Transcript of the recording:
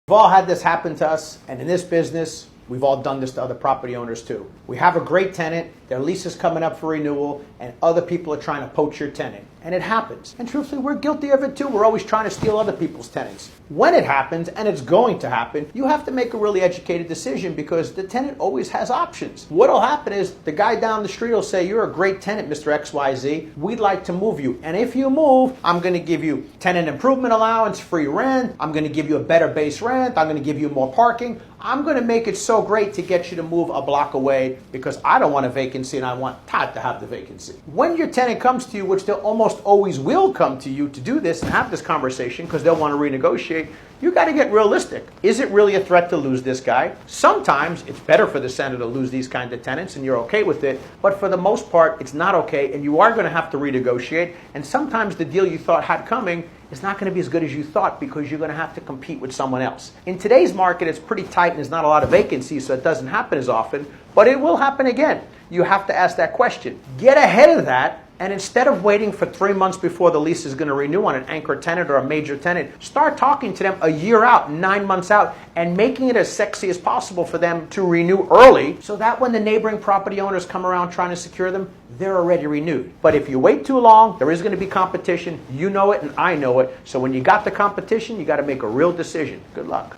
We've all had this happen to us, and in this business, we've all done this to other property owners too. We have a great tenant, their lease is coming up for renewal, and other people are trying to poach your tenant. And it happens. And truthfully, we're guilty of it too. We're always trying to steal other people's tenants. When it happens, and it's going to happen, you have to make a really educated decision because the tenant always has options. What'll happen is the guy down the street will say, "You're a great tenant, Mr. XYZ. We'd like to move you. And if you move, I'm going to give you tenant improvement allowance, free rent. I'm going to give you a better base rent. I'm going to give you more parking. I'm going to make it so great to get you to move a block away because I don't want a vacancy and I want Todd to have the vacancy." When your tenant comes to you, which they'll almost always will come to you to do this and have this conversation because they'll want to renegotiate, you got to get realistic. Is it really a threat to lose this guy? Sometimes it's better for the center to lose these kinds of tenants and you're okay with it, but for the most part, it's not okay and you are going to have to renegotiate, and sometimes the deal you thought had coming is not going to be as good as you thought because you're going to have to compete with someone else. In today's market, it's pretty tight and there's not a lot of vacancies, so it doesn't happen as often, but it will happen again. You have to ask that question. Get ahead of that, and instead of waiting for 3 months before the lease is going to renew on an anchor tenant or a major tenant, start talking to them a year out, 9 months out, and making it as sexy as possible for them to renew early so that when the neighboring property owners come around trying to secure them, they're already renewed. But if you wait too long, there is going to be competition. You know it and I know it. So when you got the competition, you got to make a real decision. Good luck.